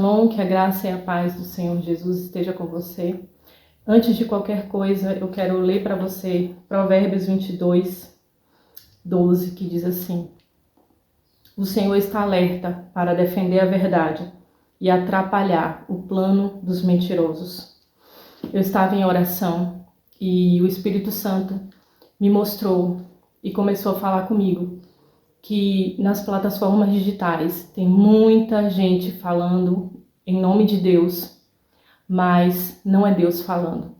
Shalom, que a graça e a paz do Senhor Jesus esteja com você. Antes de qualquer coisa, eu quero ler para você Provérbios 22, 12, que diz assim: O Senhor está alerta para defender a verdade e atrapalhar o plano dos mentirosos. Eu estava em oração e o Espírito Santo me mostrou e começou a falar comigo que nas plataformas digitais tem muita gente falando em nome de Deus, mas não é Deus falando.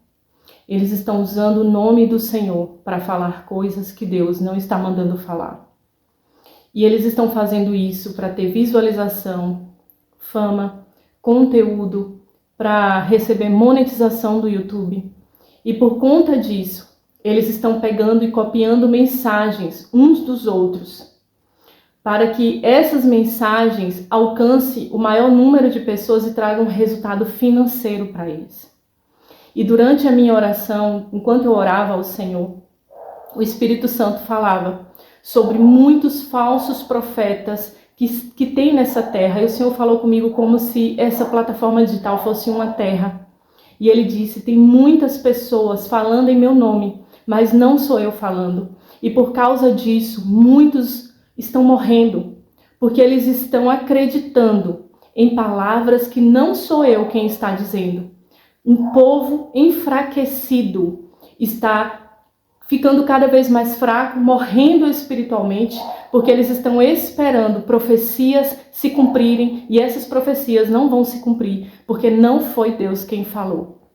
Eles estão usando o nome do Senhor para falar coisas que Deus não está mandando falar. E eles estão fazendo isso para ter visualização, fama, conteúdo, para receber monetização do YouTube. E por conta disso, eles estão pegando e copiando mensagens uns dos outros, para que essas mensagens alcancem o maior número de pessoas e tragam resultado financeiro para eles. E durante a minha oração, enquanto eu orava ao Senhor, o Espírito Santo falava sobre muitos falsos profetas que tem nessa terra. E o Senhor falou comigo como se essa plataforma digital fosse uma terra. E Ele disse, tem muitas pessoas falando em meu nome, mas não sou eu falando. E por causa disso, muitos estão morrendo, porque eles estão acreditando em palavras que não sou eu quem está dizendo. Um povo enfraquecido está ficando cada vez mais fraco, morrendo espiritualmente, porque eles estão esperando profecias se cumprirem, e essas profecias não vão se cumprir, porque não foi Deus quem falou.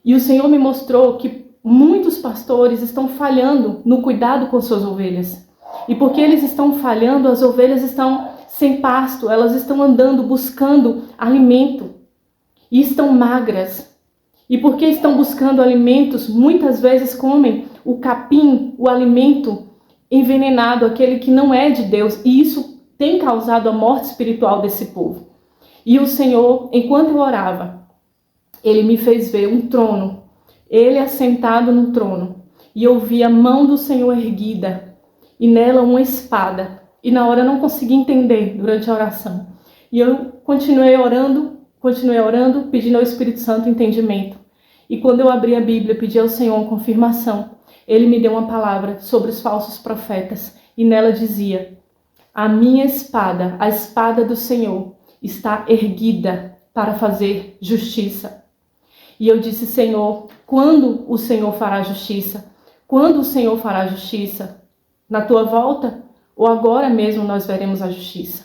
E o Senhor me mostrou que muitos pastores estão falhando no cuidado com suas ovelhas. E porque eles estão falhando, as ovelhas estão sem pasto, elas estão andando, buscando alimento e estão magras. E porque estão buscando alimentos, muitas vezes comem o capim, o alimento envenenado, aquele que não é de Deus. E isso tem causado a morte espiritual desse povo. E o Senhor, enquanto eu orava, Ele me fez ver um trono, Ele assentado no trono. E eu vi a mão do Senhor erguida, e nela uma espada. E na hora eu não consegui entender durante a oração. E eu continuei orando, pedindo ao Espírito Santo entendimento. E quando eu abri a Bíblia, pedi ao Senhor uma confirmação. Ele me deu uma palavra sobre os falsos profetas. E nela dizia, a minha espada, a espada do Senhor, está erguida para fazer justiça. E eu disse, Senhor, quando o Senhor fará justiça? Quando o Senhor fará justiça? Na tua volta? Ou agora mesmo nós veremos a justiça?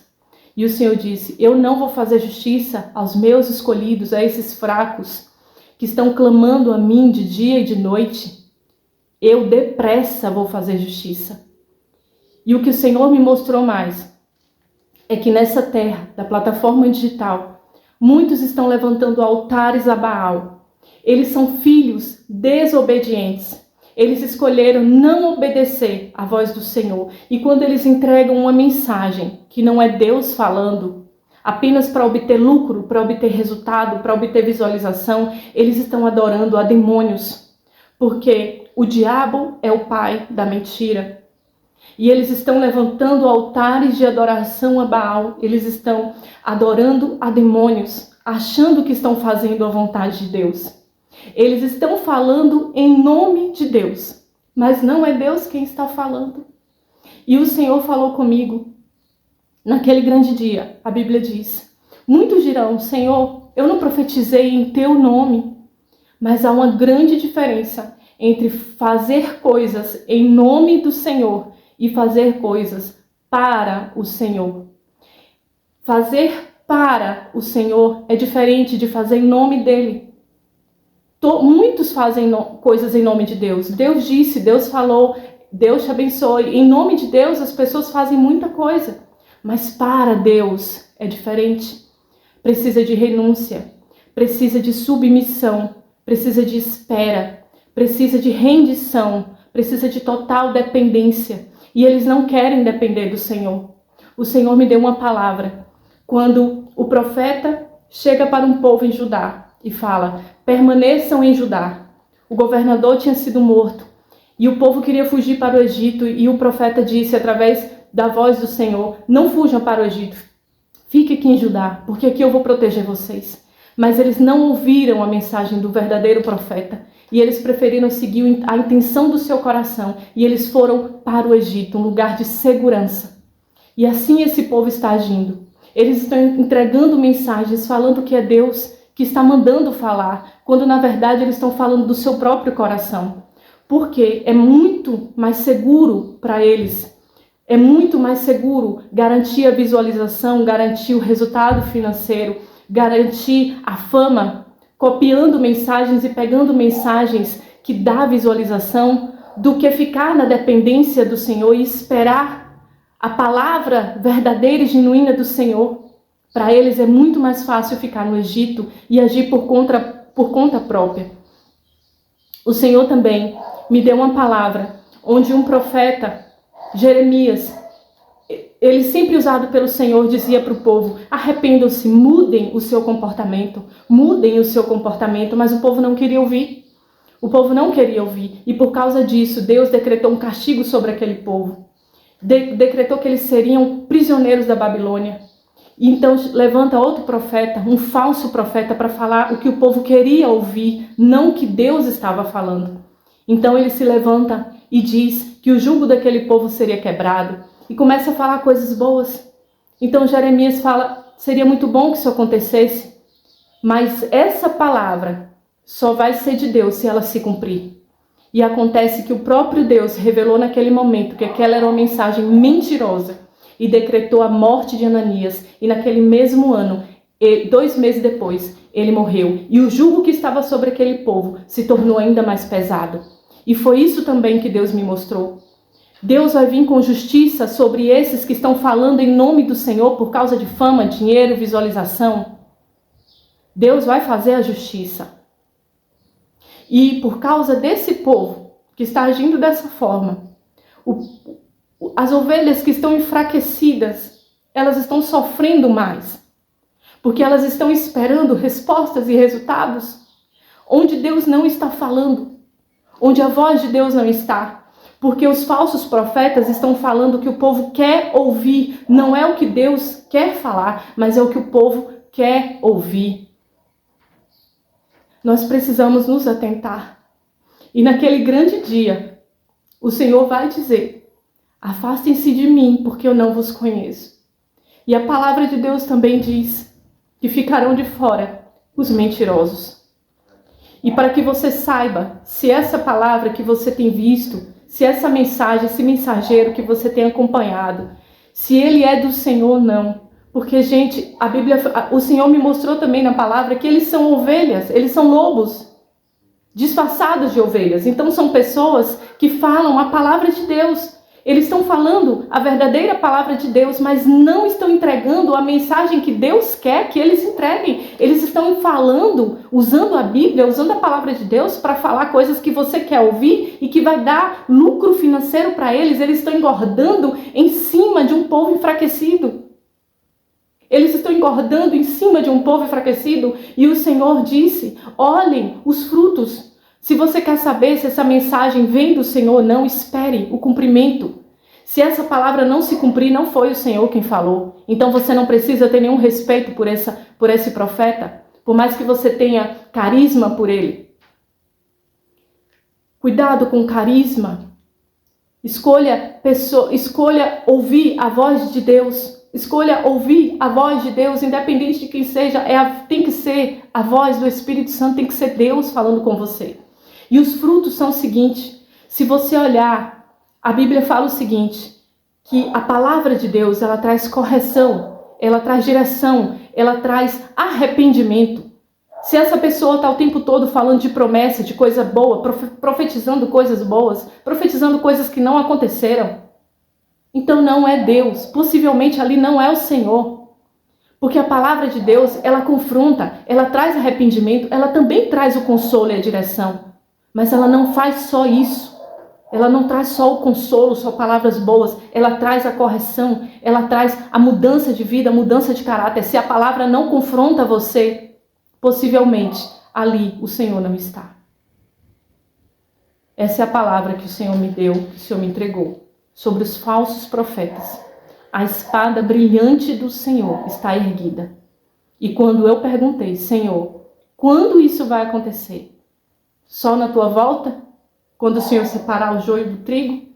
E o Senhor disse, eu não vou fazer justiça aos meus escolhidos, a esses fracos que estão clamando a mim de dia e de noite. Eu depressa vou fazer justiça. E o que o Senhor me mostrou mais é que nessa terra, da plataforma digital, muitos estão levantando altares a Baal. Eles são filhos desobedientes. Eles escolheram não obedecer à voz do Senhor. E quando eles entregam uma mensagem que não é Deus falando, apenas para obter lucro, para obter resultado, para obter visualização, eles estão adorando a demônios. Porque o diabo é o pai da mentira. E eles estão levantando altares de adoração a Baal. Eles estão adorando a demônios, achando que estão fazendo a vontade de Deus. Eles estão falando em nome de Deus, mas não é Deus quem está falando. E o Senhor falou comigo, naquele grande dia, a Bíblia diz, muitos dirão, Senhor, eu não profetizei em teu nome, mas há uma grande diferença entre fazer coisas em nome do Senhor e fazer coisas para o Senhor. Fazer para o Senhor é diferente de fazer em nome dele. Muitos fazem coisas em nome de Deus. Deus disse, Deus falou, Deus te abençoe. Em nome de Deus as pessoas fazem muita coisa. Mas para Deus é diferente. Precisa de renúncia, precisa de submissão, precisa de espera, precisa de rendição, precisa de total dependência. E eles não querem depender do Senhor. O Senhor me deu uma palavra. Quando o profeta chega para um povo em Judá, e fala, permaneçam em Judá. O governador tinha sido morto. E o povo queria fugir para o Egito. E o profeta disse, através da voz do Senhor, não fujam para o Egito. fique aqui em Judá, porque aqui eu vou proteger vocês. Mas eles não ouviram a mensagem do verdadeiro profeta e eles preferiram seguir a intenção do seu coração e eles foram para o Egito, um lugar de segurança. E assim esse povo está agindo. Eles estão entregando mensagens, falando que é Deus que está mandando falar, quando na verdade eles estão falando do seu próprio coração. Porque é muito mais seguro para eles, é muito mais seguro garantir a visualização, garantir o resultado financeiro, garantir a fama, copiando mensagens e pegando mensagens que dá visualização, do que ficar na dependência do Senhor e esperar a palavra verdadeira e genuína do Senhor. Para eles é muito mais fácil ficar no Egito e agir por conta própria. O Senhor também me deu uma palavra onde um profeta, Jeremias, ele sempre usado pelo Senhor, dizia para o povo: arrependam-se, mudem o seu comportamento, mas o povo não queria ouvir. O povo não queria ouvir e por causa disso Deus decretou um castigo sobre aquele povo. Decretou que eles seriam prisioneiros da Babilônia. E então levanta outro profeta, um falso profeta, para falar o que o povo queria ouvir, não o que Deus estava falando. Então ele se levanta e diz que o jugo daquele povo seria quebrado e começa a falar coisas boas. Então Jeremias fala: seria muito bom que isso acontecesse, mas essa palavra só vai ser de Deus se ela se cumprir. E acontece que o próprio Deus revelou naquele momento que aquela era uma mensagem mentirosa e decretou a morte de Ananias. E naquele mesmo ano, 2 meses depois, ele morreu. E o jugo que estava sobre aquele povo se tornou ainda mais pesado. E foi isso também que Deus me mostrou. Deus vai vir com justiça sobre esses que estão falando em nome do Senhor por causa de fama, dinheiro, visualização. Deus vai fazer a justiça. E por causa desse povo que está agindo dessa forma, as ovelhas que estão enfraquecidas, elas estão sofrendo mais. Porque elas estão esperando respostas e resultados onde Deus não está falando, onde a voz de Deus não está. Porque os falsos profetas estão falando que o povo quer ouvir, não é o que Deus quer falar, mas é o que o povo quer ouvir. Nós precisamos nos atentar. E naquele grande dia, o Senhor vai dizer: afastem-se de mim, porque eu não vos conheço. E a palavra de Deus também diz que ficarão de fora os mentirosos. E para que você saiba se essa palavra que você tem visto, se essa mensagem, esse mensageiro que você tem acompanhado, se ele é do Senhor ou não. Porque, gente, a Bíblia, o Senhor me mostrou também na palavra que eles são ovelhas, eles são lobos disfarçados de ovelhas. Então são pessoas que falam a palavra de Deus. Eles estão falando a verdadeira palavra de Deus, mas não estão entregando a mensagem que Deus quer que eles entreguem. Eles estão falando, usando a Bíblia, usando a palavra de Deus para falar coisas que você quer ouvir e que vai dar lucro financeiro para eles. Eles estão engordando em cima de um povo enfraquecido. Eles estão engordando em cima de um povo enfraquecido e o Senhor disse: olhem os frutos. Se você quer saber se essa mensagem vem do Senhor ou não, espere o cumprimento. Se essa palavra não se cumprir, não foi o Senhor quem falou. Então você não precisa ter nenhum respeito por esse profeta, por mais que você tenha carisma por ele. Cuidado com carisma. Escolha ouvir a voz de Deus. Escolha ouvir a voz de Deus, independente de quem seja. Tem que ser a voz do Espírito Santo, tem que ser Deus falando com você. E os frutos são o seguinte: se você olhar, a Bíblia fala o seguinte, que a palavra de Deus, ela traz correção, ela traz direção, ela traz arrependimento. Se essa pessoa está o tempo todo falando de promessa, de coisa boa, profetizando coisas boas, profetizando coisas que não aconteceram, então não é Deus, possivelmente ali não é o Senhor. Porque a palavra de Deus, ela confronta, ela traz arrependimento, ela também traz o consolo e a direção. Mas ela não faz só isso. Ela não traz só o consolo, só palavras boas. Ela traz a correção, ela traz a mudança de vida, a mudança de caráter. Se a palavra não confronta você, possivelmente ali o Senhor não está. Essa é a palavra que o Senhor me deu, que o Senhor me entregou, sobre os falsos profetas. A espada brilhante do Senhor está erguida. E quando eu perguntei, Senhor, quando isso vai acontecer? Só na tua volta? Quando o Senhor separar o joio do trigo?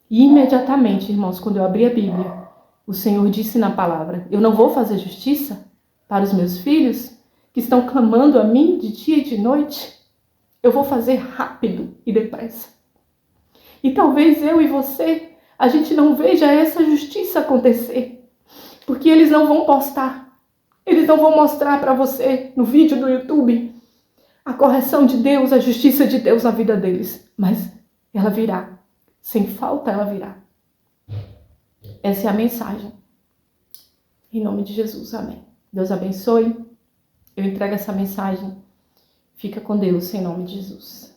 E imediatamente, irmãos, quando eu abri a Bíblia, o Senhor disse na palavra, eu não vou fazer justiça para os meus filhos que estão clamando a mim de dia e de noite? Eu vou fazer rápido e depressa. E talvez eu e você, a gente não veja essa justiça acontecer, porque eles não vão postar, eles não vão mostrar para você no vídeo do YouTube a correção de Deus, a justiça de Deus na vida deles, mas ela virá, sem falta ela virá. Essa é a mensagem. Em nome de Jesus, amém. Deus abençoe. Eu entrego essa mensagem. Fica com Deus, em nome de Jesus.